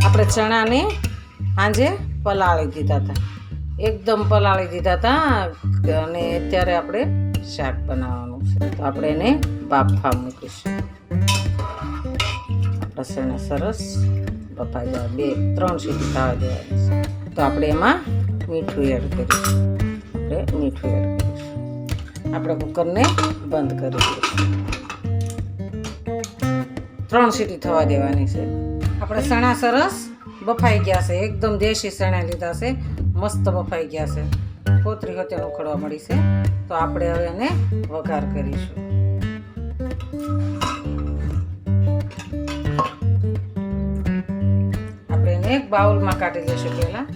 આપણે ચણાને સાંજે પલાળી દીધા હતા, એકદમ પલાળી દીધા હતા અને અત્યારે આપણે શાક બનાવવાનું છે. તો આપણે એને બાફવા મૂકીશું. આપણા ચણા સરસ બફાઈ જાય, 2-3 સીટી થવા દેવાની છે. તો આપણે એમાં મીઠું એડ કરીશું. આપણે કુકરને બંધ કરી દઈશું. 3 સીટી થવા દેવાની છે. આપણે ચણા સરસ બફાઈ ગયા છે, એકદમ દેશી ચણા લીધા છે, મસ્ત બફાઈ ગયા છે, કોતરી હોતે ઉખડવા મળી છે. તો આપણે હવે એને વઘાર કરીશું. આપણે એને એક બાઉલમાં કાઢી લઈશું. પહેલા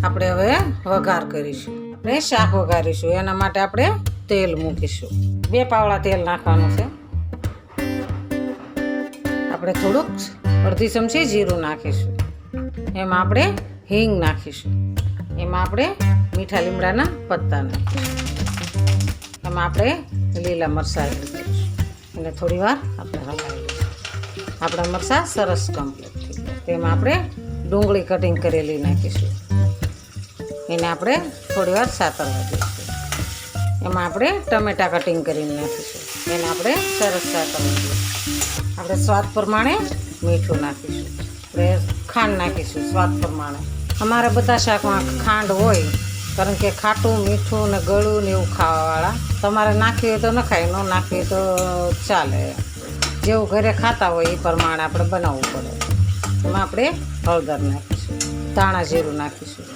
આપણે હવે વઘાર કરીશું. આપણે શાક વઘારીશું. એના માટે આપણે તેલ મૂકીશું. 2 પાવડા તેલ નાખવાનું છે. આપણે થોડુંક અડધી ચમચી જીરું નાખીશું. એમાં આપણે હિંગ નાખીશું. એમાં આપણે મીઠા લીમડાના પત્તા નાખીશું. એમાં આપણે લીલા મરચાં એડ કરીશું. અને થોડી વાર આપણે હલાવી લઈશું. આપણા મરચાં સરસ કમ્પ્લીટ થઈ ગયા. તેમાં આપણે ડુંગળી કટિંગ કરેલી નાખીશું. એને આપણે થોડી વાર સાતરવા દઈશું. એમાં આપણે ટમેટાં કટિંગ કરીને નાખીશું. એને આપણે સરસ સાતરવા દઈશું. આપણે સ્વાદ પ્રમાણે મીઠું નાખીશું. આપણે ખાંડ નાખીશું સ્વાદ પ્રમાણે. અમારે બધા શાકમાં ખાંડ હોય, કારણ કે ખાટું, મીઠું ને ગળું ને એવું ખાવાવાળા. તમારે નાખવી હોય તો ન ખાય, ન નાખવી તો ચાલે. જેવું ઘરે ખાતા હોય એ પ્રમાણે આપણે બનાવવું પડે. એમાં આપણે હળદર નાખીશું, ધાણા જીરું નાખીશું.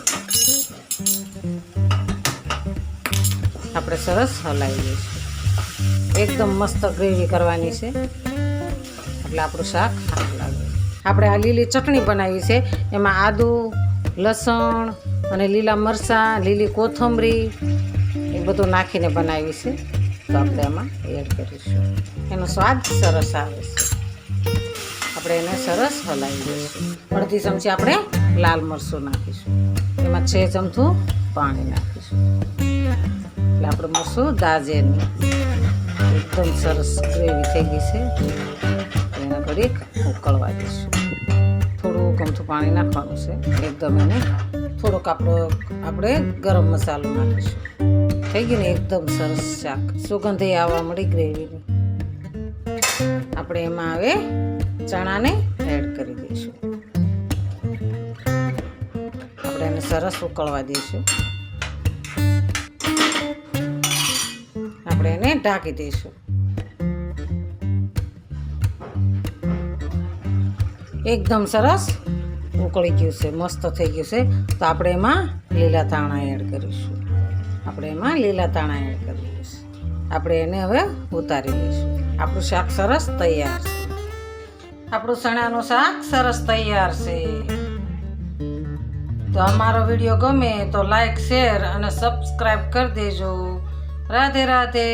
આપણે સરસ હલાવી દઈશું. એકદમ મસ્ત ગ્રેવી કરવાની છે, એટલે આપણું શાક સારું લાગે. આપણે આ લીલી ચટણી બનાવી છે. એમાં આદુ, લસણ અને લીલા મરચાં, લીલી કોથમરી એ બધું નાખીને બનાવી છે. તો આપણે એમાં એડ કરીશું. એનો સ્વાદ સરસ આવે છે. આપણે એને સરસ હલાવી દઈશું. અડધી ચમચી આપણે લાલ મરચું નાખીશું. એમાં 6 ચમચું પાણી નાખીશું. એટલે આપણે મરચું દાજે નહીં. એકદમ સરસ ગ્રેવી થઈ ગઈ છે. એને ઘડીક ઉકળવા દઈશું. થોડુંક અમથું પાણી નાખવાનું છે. એકદમ એને થોડોક આપણે ગરમ મસાલો નાખીશું. થઈ ગયું ને એકદમ સરસ શાક. સુગંધ આવવા મળી ગ્રેવીની. આપણે એમાં હવે ચણાને એડ કરી દઈશું. આપણે એને સરસ ઉકળવા દઈશું. આપણે એને ઢાંકી દઈશું. એકદમ સરસ ઉકળી ગયું છે, મસ્ત થઈ ગયું છે. તો આપણે એમાં લીલા ધાણા એડ કરીશું. આપણે એને હવે ઉતારી લઈશું. આપણું શાક સરસ તૈયાર છે. આપણું ચણાનું શાક સરસ તૈયાર છે. તો અમારો વિડીયો ગમે તો લાઈક, શેર અને સબસ્ક્રાઈબ કરી દેજો. રાધે રાધે.